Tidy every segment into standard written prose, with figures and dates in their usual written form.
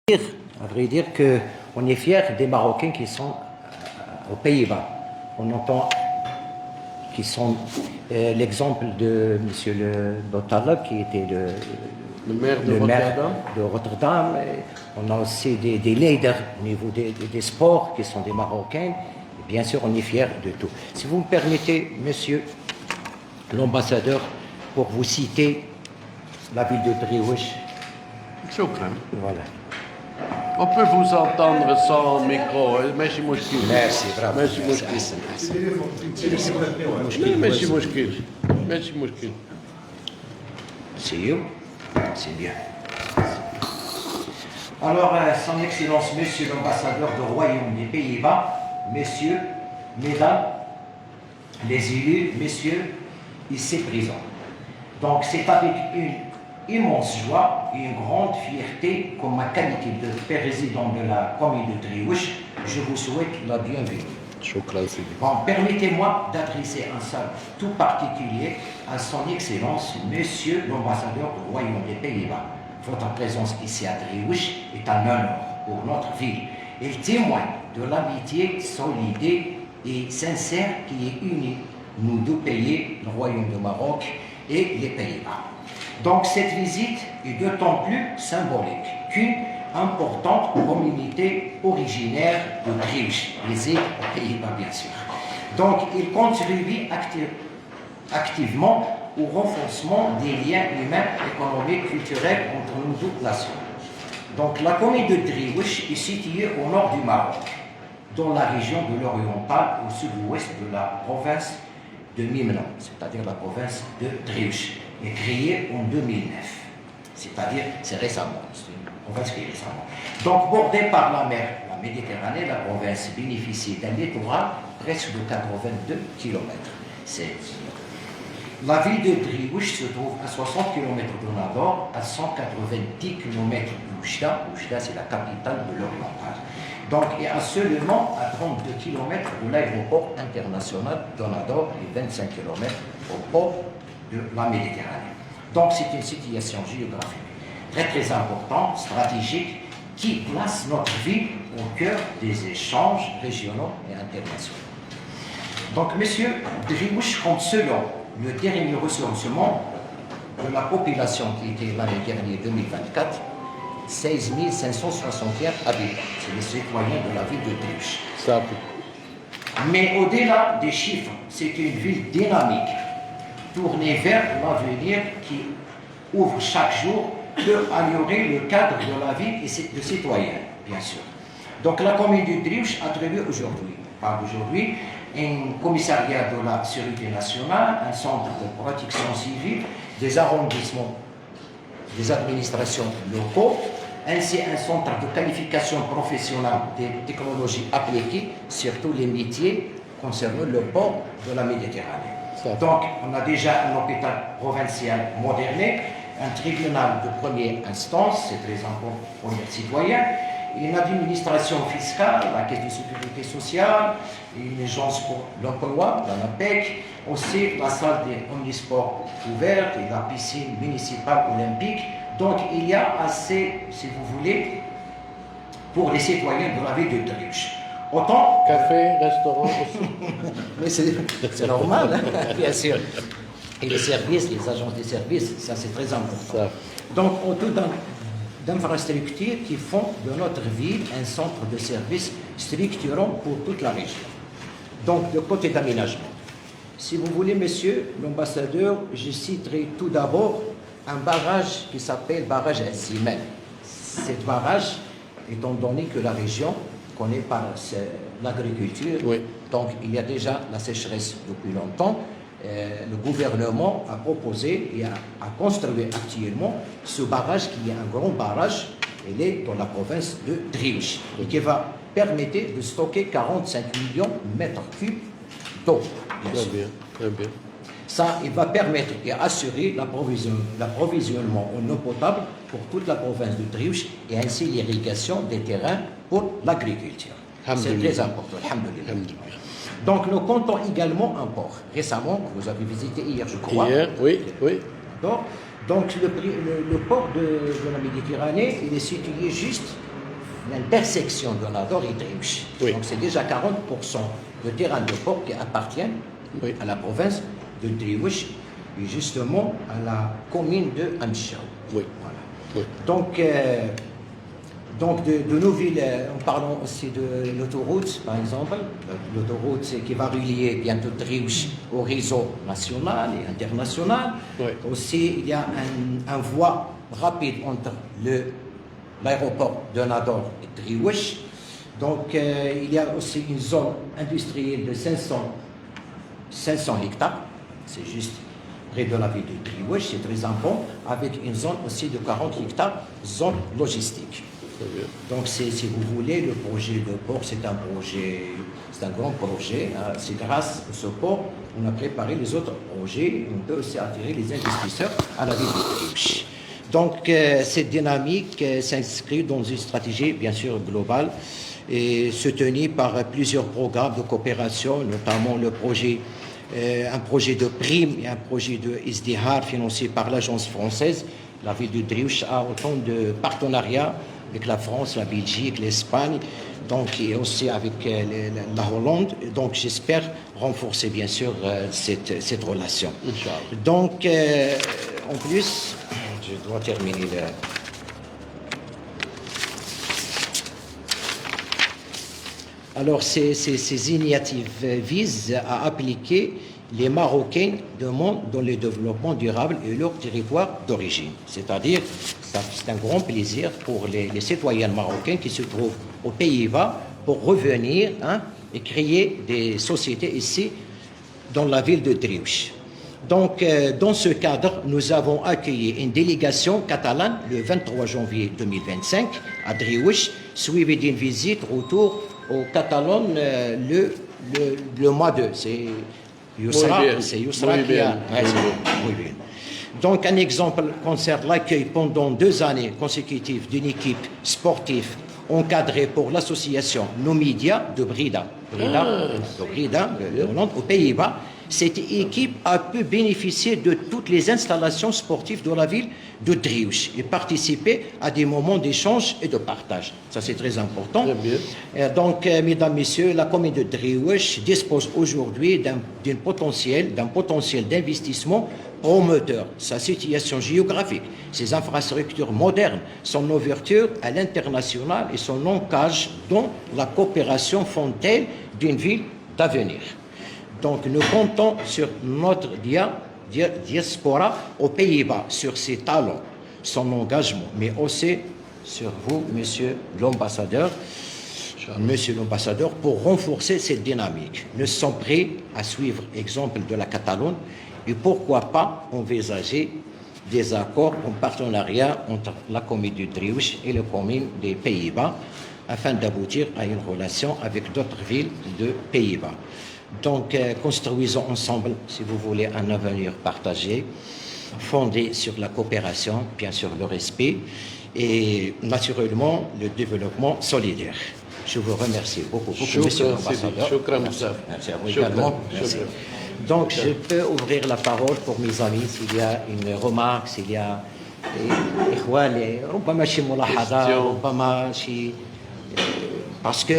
À vrai dire qu'on est fiers des Marocains qui sont aux Pays-Bas. On entend qui sont l'exemple de M. Le Botalab, qui était le maire de Rotterdam. On a aussi des leaders au niveau des sports qui sont des Marocains. Et bien sûr, on est fiers de tout. Si vous me permettez, monsieur l'ambassadeur, pour vous citer la ville de Driouech. Voilà. On peut vous entendre sans micro. Merci, Merci, bravo. Merci, C'est bien. Alors, Son Excellence, Monsieur l'ambassadeur du Royaume des Pays-Bas, Messieurs, Mesdames, les élus, Messieurs, ici présents. Donc, c'est avec une immense joie et une grande fierté comme ma qualité de président de la commune de Driouech, je vous souhaite la bienvenue. Bon, permettez-moi d'adresser un salut tout particulier à son Excellence, Monsieur l'ambassadeur du Royaume des Pays-Bas. Votre présence ici à Driouech est un honneur pour notre ville. Elle témoigne de l'amitié solide et sincère qui est unie nous deux pays, le Royaume du Maroc et les Pays-Bas. Donc cette visite est d'autant plus symbolique qu'une importante communauté originaire de Driouech, les îles aux Pays-Bas bien sûr. Donc il contribue activement au renforcement des liens humains, économiques, culturels entre nos deux nations. Donc la commune de Driouech est située au nord du Maroc, dans la région de l'Oriental, au sud-ouest de la province de Mimran, c'est-à-dire la province de Driouech, est créée en 2009. C'est-à-dire, c'est récemment, c'est une province qui est récemment. Donc, bordée par la mer, la Méditerranée, la province bénéficie d'un littoral presque de 82 km. La ville de Driouech se trouve à 60 km de Nador, à 190 km d'Oujda. Oujda, c'est la capitale de l'Oriental. Donc, et à seulement à 32 km de l'aéroport international de Nador et 25 km au port de la Méditerranée. Donc, c'est une situation géographique très importante, stratégique, qui place notre ville au cœur des échanges régionaux et internationaux. Donc, monsieur, Driouech compte selon le dernier recensement de la population qui était l'année dernière, 2024, 16 561 habitants. C'est les citoyens de la ville de Driouech. Mais au-delà des chiffres, c'est une ville dynamique, tournée vers l'avenir qui ouvre chaque jour, peut améliorer le cadre de la vie et de citoyens, bien sûr. Donc la commune de Driouech attribue aujourd'hui, un commissariat de la sécurité nationale, un centre de protection civile, des arrondissements, des administrations locaux, ainsi un centre de qualification professionnelle des technologies appliquées, surtout les métiers concernant le port de la Méditerranée. Donc, on a déjà un hôpital provincial moderné, un tribunal de première instance, c'est très important pour les citoyens, une administration fiscale, la caisse de sécurité sociale, une agence pour l'emploi, la NAPEC, aussi la salle des omnisports ouverte et la piscine municipale olympique. Donc, il y a assez, si vous voulez, pour les citoyens de la ville de Driouech. Autant... Café, restaurant aussi. Mais c'est normal, hein, bien sûr. Et les services, les agences de services, ça c'est très important. Donc, autour d'infrastructures qui font de notre ville un centre de services structurant pour toute la région. Donc, le côté d'aménagement. Si vous voulez, monsieur l'ambassadeur, je citerai tout d'abord un barrage qui s'appelle barrage Zimel. Cet barrage, étant donné que la région connaît par l'agriculture, donc il y a déjà la sécheresse depuis longtemps, le gouvernement a proposé et a construit actuellement ce barrage qui est un grand barrage, il est dans la province de Driouech et qui va permettre de stocker 45 millions de mètres cubes d'eau. Très bien. Ça, il va permettre et assurer l'approvisionnement en eau potable pour toute la province de Driouech et ainsi l'irrigation des terrains pour l'agriculture. C'est très important. Alhamdulillah. Donc, nous comptons également un port. Récemment, vous avez visité hier, je crois. Hier, oui. Donc, le port de la Méditerranée, il est situé juste l'intersection de Nador et Driouch. Oui. Donc c'est déjà 40% de terrain de port qui appartiennent Oui. à la province de Driouch et justement à la commune de Amchaou. Oui. Voilà. Oui. Donc de nos villes, en parlant aussi de l'autoroute, par exemple, l'autoroute qui va relier bientôt Driouch au réseau national et international. Oui. Aussi, il y a un voie rapide entre l'aéroport de Nador et Driouch. Donc, il y a aussi une zone industrielle de 500 hectares. C'est juste près de la ville de Driouch, c'est très important, avec une zone aussi de 40 hectares, zone logistique. Donc, si vous voulez, le projet de port, c'est un grand projet. Hein. C'est grâce à ce port qu'on a préparé les autres projets. On peut aussi attirer les investisseurs à la ville de Driouch. Donc, cette dynamique s'inscrit dans une stratégie, bien sûr, globale, et soutenue par plusieurs programmes de coopération, notamment un projet de prime et un projet de SDHAR financé par l'agence française. La ville de Driouch a autant de partenariats avec la France, la Belgique, l'Espagne, donc et aussi avec la Hollande. Donc j'espère renforcer bien sûr cette relation. Inch'Allah. Donc en plus, je dois terminer le... Alors ces initiatives visent à appliquer les Marocains demandent dans le développement durable et leur territoire d'origine. C'est-à-dire, c'est un grand plaisir pour les citoyens marocains qui se trouvent aux Pays-Bas pour revenir et créer des sociétés ici dans la ville de Driouch. Donc, dans ce cadre, nous avons accueilli une délégation catalane le 23 janvier 2025 à Driouch, suivie d'une visite retour aux Catalogne le mois de... C'est Yousra, c'est Yousra qui a... Oui, bien. Donc, un exemple concerne l'accueil pendant 2 années consécutives d'une équipe sportive encadrée pour l'association Nomidia de Brida, Hollande, aux Pays-Bas. Cette équipe a pu bénéficier de toutes les installations sportives de la ville de Driouch et participer à des moments d'échange et de partage. Ça, c'est très important. Très bien. Donc, mesdames, messieurs, la commune de Driouch dispose aujourd'hui d'un potentiel d'investissement promoteur. Sa situation géographique, ses infrastructures modernes, son ouverture à l'international et son ancrage dans la coopération font elle d'une ville d'avenir. Donc, nous comptons sur notre diaspora aux Pays-Bas, sur ses talents, son engagement, mais aussi sur vous, monsieur l'ambassadeur, pour renforcer cette dynamique. Nous sommes prêts à suivre l'exemple de la Catalogne et pourquoi pas envisager des accords en partenariat entre la commune de Driouch et la commune des Pays-Bas afin d'aboutir à une relation avec d'autres villes de Pays-Bas. Donc, construisons ensemble, si vous voulez, un avenir partagé, fondé sur la coopération, bien sûr le respect, et naturellement le développement solidaire. Je vous remercie beaucoup, monsieur l'ambassadeur. Merci à vous également. Merci. Donc, je peux ouvrir la parole pour mes amis s'il y a une remarque, s'il y a... Parce que,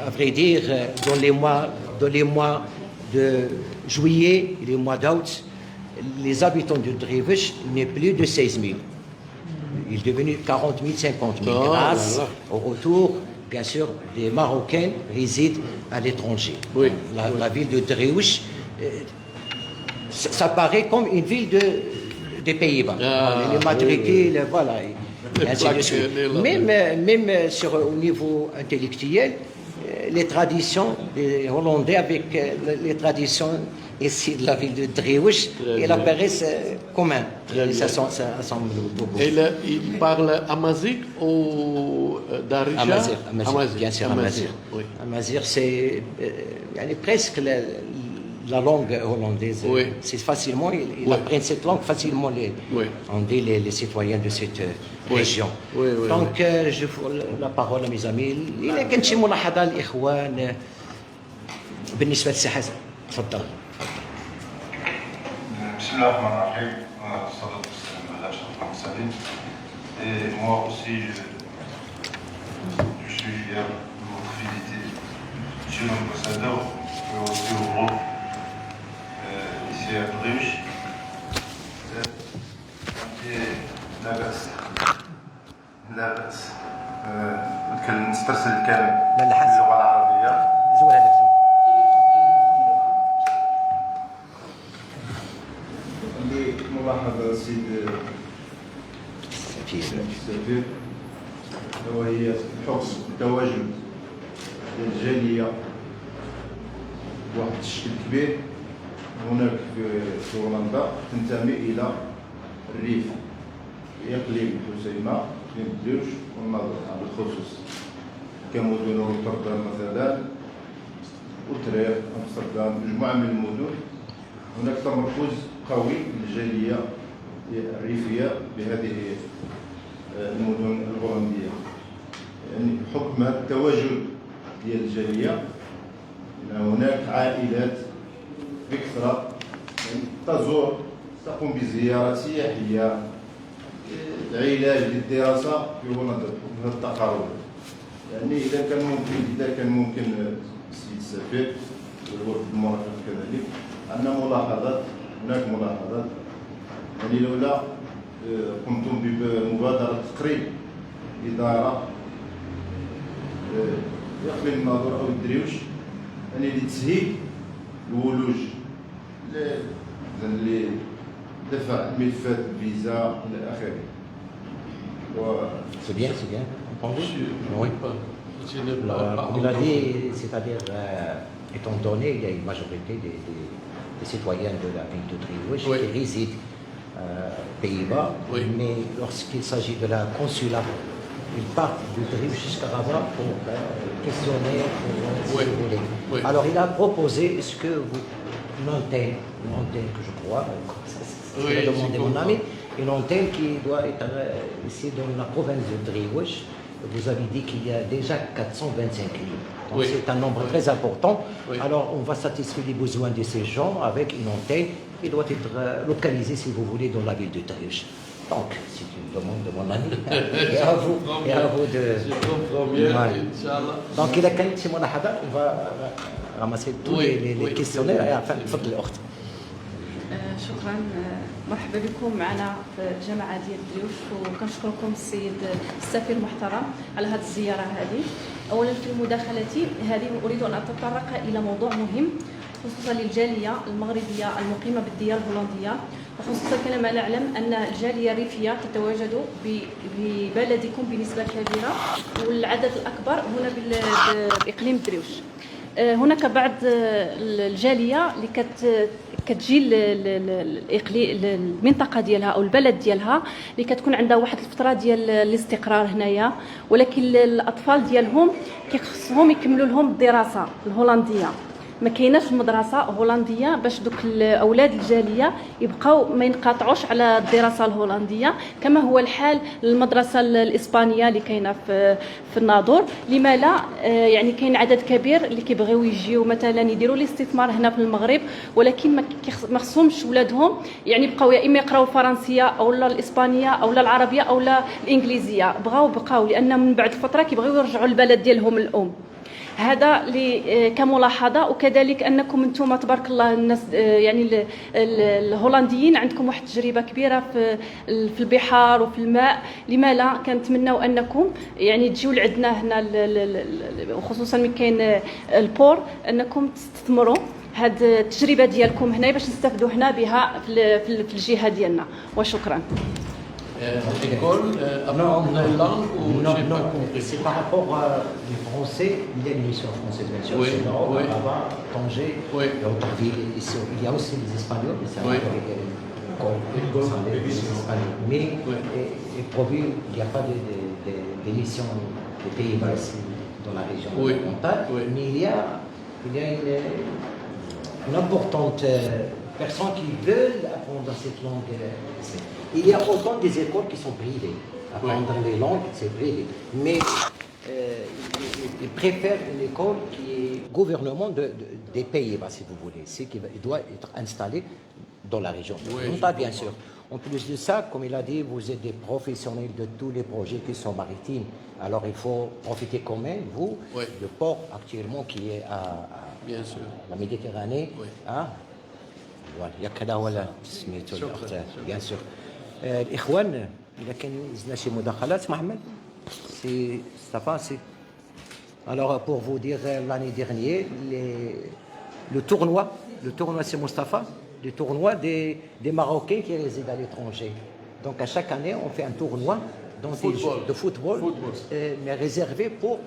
à vrai dire, dans les mois de juillet et les mois d'août, les habitants de Driouch n'est plus de 16 000. Il est devenu 40 000, 50 000 grâce au retour, bien sûr, des Marocains résident à l'étranger. Oui. La ville de Driouch, ça paraît comme une ville des Pays-Bas. Les matricules, voilà. Même au niveau intellectuel, les traditions des Hollandais avec les traditions ici de la ville de Driouch, elles apparaissent communes. Ça semble beaucoup. Et il parle amazigh ou darija? Amazigh, bien sûr, amazigh. Oui. Amazigh, c'est presque la langue hollandaise. Oui. C'est facilement, ils apprennent cette langue facilement, les citoyens de cette région. Oui. Donc, je vous la parole à mes amis. إذا كان شي ملاحظة الإخوان بالنسبة للساحة تفضل. بسم الله الرحمن الرحيم. والصلاة والسلام على أشرف المرسلين. Et moi aussi, ديال الموفيليتي chez l'ambassadeur et aussi au groupe ici à Bruges. لا بأس لا بأس نسترسل الكلام باللغة العربية. زول هذاك عندي ملاحظة سيد السفير وهي حرص التواجد ديال الجالية بواحد الشكل كبير هناك في هولندا تنتمي إلى الريف إقليم حسيمة إقليم بلوش والنظر على الخصوص كمدن روتردام مثلا أوتريخ أمستردام مجموعة من المدن هناك تمركز قوي للجالية الريفية بهذه المدن الهولندية يعني بحكم هذا التواجد ديال الجالية هناك عائلات بكثرة يعني تزور تقوم بزيارات سياحية العلاج للدراسة في هولندا بحكم هذا التقارب يعني إذا كان ممكن السيد السفير والوفد المرافق كذلك عندنا ملاحظات هناك ملاحظات يعني لولا قمتم بمبادرة تقريب إدارة إقليم الناظور أو الدريوش يعني لتسهيل الولوج لدفع ملفات الفيزا إلى آخره. C'est bien, entendu. Oui. Comme il a dit, c'est-à-dire, étant donné qu'il y a une majorité des citoyens de la ville de Driehuis qui résident aux Pays-Bas, mais lorsqu'il s'agit de la consulat, ils partent de Driehuis jusqu'à Rabat pour questionner, si vous voulez. Oui. Alors il a proposé, est-ce que vous, une antenne que je crois, c'est la demande de mon ami, une antenne qui doit être ici dans la province de Driehuis. Vous avez dit qu'il y a déjà 425 lignes. Donc c'est un nombre très important. Alors on va satisfaire les besoins de ces gens avec une antenne qui doit être localisée, si vous voulez, dans la ville de Driehuis. Donc c'est une demande de mon ami. Et à vous de... Je comprends bien, Inch'Allah. Donc il a quand même chez mon ahada, on va ramasser tous les questionnaires et enfin تفضل الأخت. شكرا مرحبا بكم معنا في الجامعه ديال دريوش وكنشكركم السيد السفير المحترم على هذه الزياره هذه. اولا في مداخلتي هذه اريد ان اتطرق الى موضوع مهم خصوصا للجاليه المغربيه المقيمه بالديار الهولنديه وخصوصا كما نعلم ان الجاليه الريفيه تتواجد ببلدكم بنسبه كبيره والعدد الاكبر هنا باقليم دريوش. هناك بعض الجاليه اللي كتجي المنطقه ديالها او البلد ديالها اللي كتكون عندها واحد الفتره ديال الاستقرار هنايا ولكن الاطفال ديالهم كيخصهم يكملوا لهم الدراسه الهولنديه ما كايناش مدرسه هولنديه باش دوك الاولاد الجاليه يبقاو ما ينقطعوش على الدراسه الهولنديه كما هو الحال المدرسه الاسبانيه اللي كاينه في الناظور. لما لا يعني كاين عدد كبير اللي كيبغيو يجيو مثلا يديروا الاستثمار هنا في المغرب ولكن ما خصهمش ولادهم يعني بقاو يا اما يقراو الفرنسيه او لا الاسبانيه او لا العربيه او لا الانجليزيه بقاو لان من بعد فتره كيبغيو يرجعوا للبلد ديالهم الام. هذا كملاحظه وكذلك انكم انتم تبارك الله الناس يعني الهولنديين عندكم واحد التجربه كبيره في البحار وفي الماء. لما لا كنتمناو انكم يعني تجيو لعندنا هنا وخصوصا ملي كاين البور انكم تستثمروا هاد التجربه ديالكم هنا باش نستافدوا هنا بها في الجهه ديالنا وشكرا. L'école apprendre la langue ou Non, j'ai pas compris. c'est par rapport au français, il y a une émission française bien sûr, c'est Maroc, Rabat, Tanger, et Autreville. Il y a aussi les Espagnols, mais c'est avec les Espagnols. Mais et provu, il n'y a pas d'émission des Pays-Bas ici dans la région orientale, mais il y a une importante personnes qui veulent apprendre cette langue. Il y a autant des écoles qui sont privées. Apprendre les langues, c'est privé. Mais ils préfèrent une école qui est gouvernement des Pays-Bas, si vous voulez. C'est qui doit être installé dans la région. Bien sûr. En plus de ça, comme il a dit, vous êtes des professionnels de tous les projets qui sont maritimes. Alors il faut profiter quand même, vous, Oui. le port actuellement qui est à Bien sûr. la Méditerranée. Oui. Hein? Voilà. Il y a كذا ولا سميتو شكراً. الأخت. شكراً. Bien sûr. الإخوان إذا كان زدنا شي مداخلات محمد سي سي. Alors pour vous dire, l'année dernière, le tournoi c'est Mustapha, le tournoi des Marocains qui résident à l'étranger. Donc à chaque année, on fait un tournoi de football. Mais réservé pour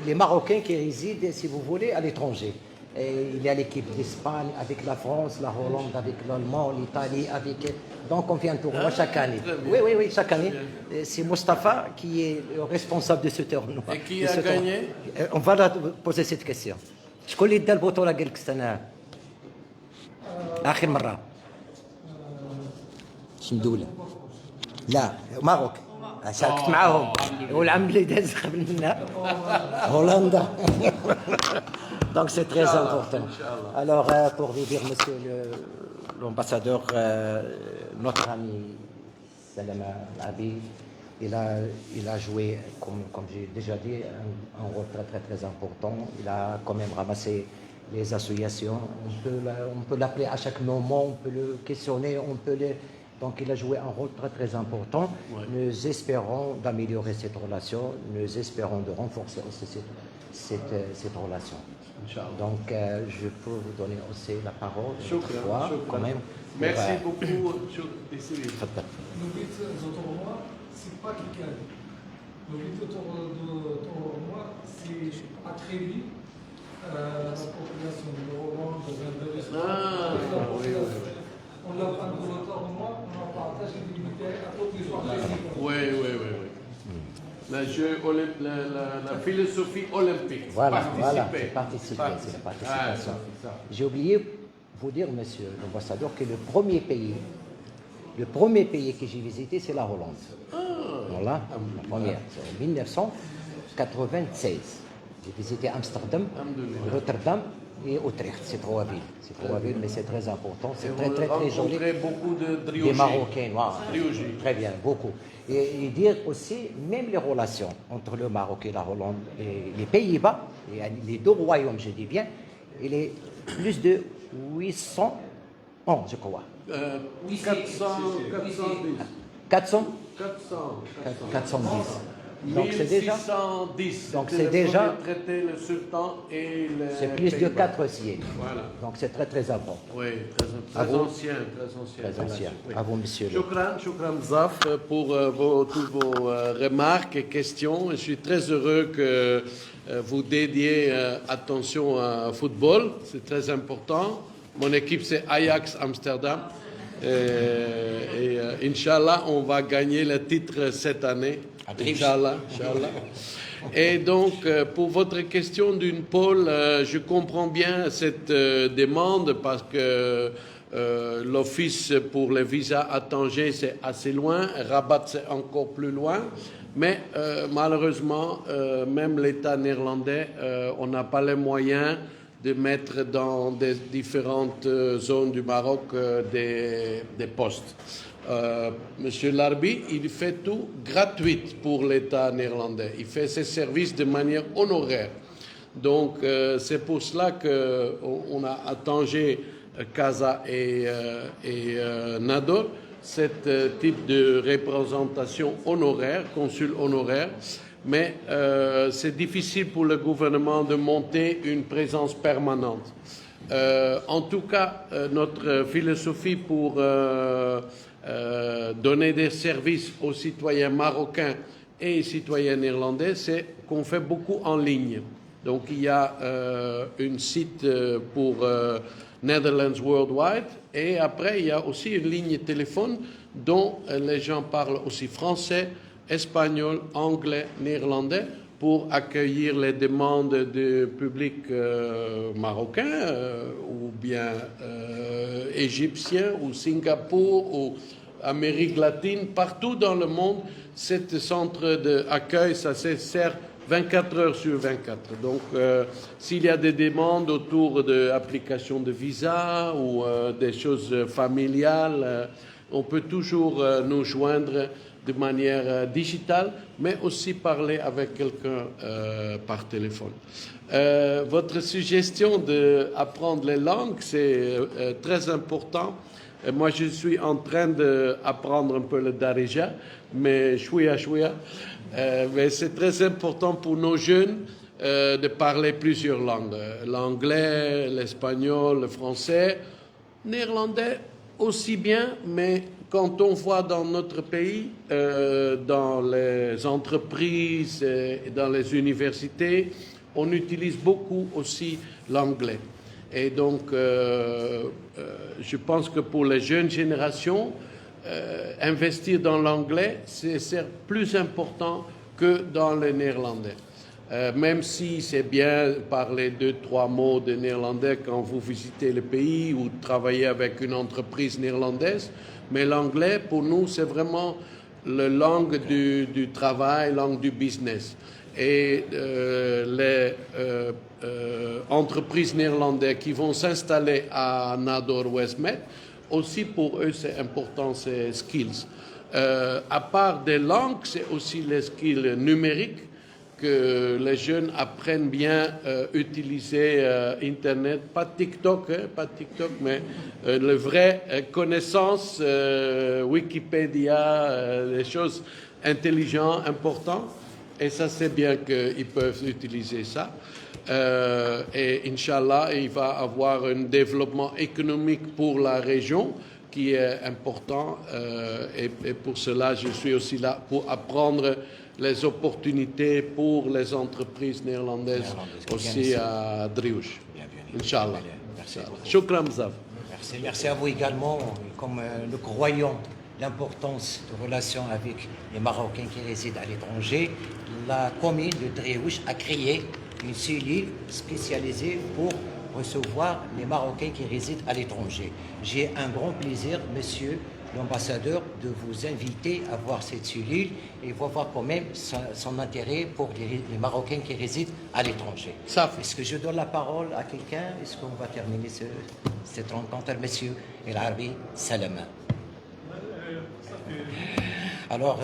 les Marocains qui résident, si vous voulez, à l'étranger. Et il y a l'équipe d'Espagne avec la France, la Hollande avec l'Allemand, l'Italie avec... Donc on fait un tournoi chaque année. Oui, chaque année. C'est Mustapha qui est le responsable de ce tournoi. Et qui a gagné? On va la poser cette question. شكون اللي دا البطولة قال لك السنة آخر مرة؟ شنو دولة؟ لا ماروك شاركت معاهم والعام اللي داز قبل منا هولندا. Donc c'est très important. Alors pour vous dire, monsieur l'ambassadeur, notre ami Salama Abi, il a joué, comme j'ai déjà dit, un rôle très important. Il a quand même ramassé les associations. On peut l'appeler à chaque moment, on peut le questionner, donc il a joué un rôle très important. Ouais. Nous espérons d'améliorer cette relation, nous espérons de renforcer aussi cette relation. Donc je peux vous donner aussi la parole. Shukran. Quand même. Merci beaucoup. Le but du tournoi, c'est pas qui gagne. Le but du tournoi, c'est attribuer la population de Hollande, de on l'a pas dans le tournoi, on en partage l'individualité à toutes les participants. Oui. La philosophie olympique. Voilà, c'est participer, c'est la participation. J'ai oublié de vous dire, monsieur l'ambassadeur, que le premier pays que j'ai visité, c'est la Hollande. Voilà, la première, c'est en 1996. J'ai visité Amsterdam, Rotterdam et Utrecht, c'est trois villes, mais c'est très important, c'est très joli. Beaucoup de des Marocains, voilà. Très bien, beaucoup. Et dire aussi, même les relations entre le Maroc et la Hollande et les Pays-Bas, et les deux royaumes, je dis bien, il est plus de 800 ans, je crois. 410. Donc c'est déjà. 1610. Donc c'est déjà. Traité le sultan et le. C'est plus de 4 siècles. Voilà. Donc c'est très important. Oui, très ancien. Oui. À vous, monsieur. Shukran Zaf pour toutes vos remarques et questions. Je suis très heureux que vous dédiez attention au football. C'est très important. Mon équipe, c'est Ajax Amsterdam. Et Inch'Allah, on va gagner le titre cette année. Inch'Allah. Et donc, pour votre question d'une pôle, je comprends bien cette demande parce que l'office pour les visas à Tanger, c'est assez loin. Rabat, c'est encore plus loin. Mais malheureusement, même l'État néerlandais, on n'a pas les moyens de mettre dans des différentes zones du Maroc des postes. Monsieur Larbi, il fait tout gratuit pour l'État néerlandais. Il fait ses services de manière honoraire. Donc, c'est pour cela qu'on a à Tanger, Casa et Nador, ce type de représentation honoraire, consul honoraire. Mais c'est difficile pour le gouvernement de monter une présence permanente. En tout cas, notre philosophie pour donner des services aux citoyens marocains et citoyens néerlandais, c'est qu'on fait beaucoup en ligne. Donc il y a un site pour Netherlands Worldwide et après il y a aussi une ligne téléphone dont les gens parlent aussi français, espagnol, anglais, néerlandais pour accueillir les demandes du public marocain ou bien égyptien ou Singapour ou Amérique latine, partout dans le monde, ce centre d'accueil, ça se sert 24 heures sur 24. Donc, s'il y a des demandes autour de l'application de visa ou des choses familiales, On peut toujours nous joindre de manière digitale, mais aussi parler avec quelqu'un par téléphone. Votre suggestion d'apprendre les langues, c'est très important. Moi, je suis en train d'apprendre un peu le Darija, mais chouïa. Mais c'est très important pour nos jeunes de parler plusieurs langues. L'anglais, l'espagnol, le français, néerlandais aussi bien, mais quand on voit dans notre pays, dans les entreprises et dans les universités, on utilise beaucoup aussi l'anglais. Et donc, je pense que pour les jeunes générations, investir dans l'anglais, c'est plus important que dans le néerlandais. Même si c'est bien parler 2-3 mots de néerlandais quand vous visitez le pays ou travaillez avec une entreprise néerlandaise, mais l'anglais, pour nous, c'est vraiment la langue du travail, langue du business. Et les entreprises néerlandaises qui vont s'installer à Nador Westmed, aussi pour eux, c'est important, ces skills. À part des langues, c'est aussi les skills numériques que les jeunes apprennent bien utiliser Internet, pas TikTok, mais le vrai connaissance, Wikipédia, les choses intelligentes, importantes. Et ça, c'est bien qu'ils peuvent utiliser ça. Et Inch'Allah, il va avoir un développement économique pour la région qui est important. Et pour cela, je suis aussi là pour apprendre les opportunités pour les entreprises néerlandaises aussi à Driouche. Inch'Allah. Shukran bzaf. Merci à vous également. Comme nous croyons l'importance de relations avec les Marocains qui résident à l'étranger, la commune de Driouche a créé une cellule spécialisée pour recevoir les Marocains qui résident à l'étranger. J'ai un grand plaisir, monsieur l'ambassadeur, de vous inviter à voir cette cellule et voir quand même son intérêt pour les Marocains qui résident à l'étranger. Est-ce que je donne la parole à quelqu'un? Est-ce qu'on va terminer cette rencontre, monsieur El Arbi Salama? Alors,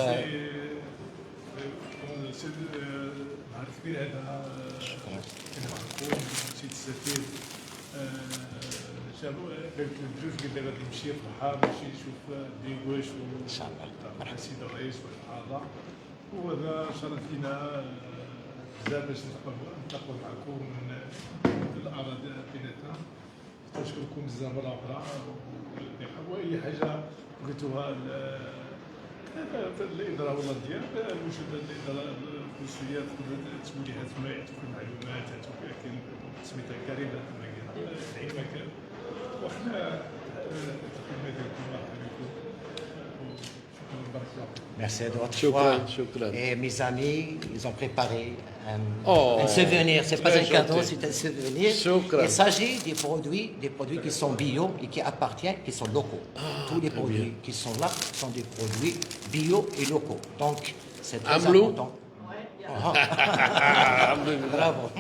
الجوج قال لي غادي نمشي فرحان نمشي نشوف ديواش وتاع السيد الرئيس والحاضر وهذا شرف لينا بزاف باش نتلاقوا معكم من الاراضي بيناتنا. نشكركم بزاف مره اخرى واي حاجه قلتوها في الاداره الهولنديه الوجود الاداره الفلسطينيه التمويلات ما يعطوك المعلومات يعطوك كاين سميتها كريمه في اي مكان. Merci de votre choix. Et mes amis, ils ont préparé un souvenir. C'est pas un cadeau, c'est un souvenir. Il s'agit des produits qui sont bio et qui appartiennent, qui sont locaux. Tous les produits qui sont là sont des produits bio et locaux. Donc, c'est très important. Bravo.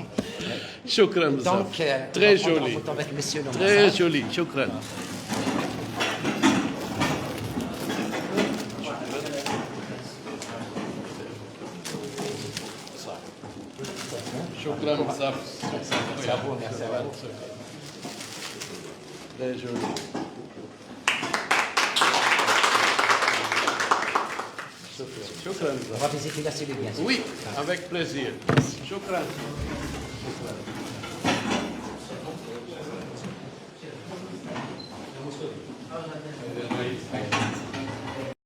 Shukran. Donc, très joli. Très joli. Shukran. Shukran. Merci à vous. Merci à vous. Très joli. On va visiter la cellule, bien sûr. Oui, avec plaisir. Shukran.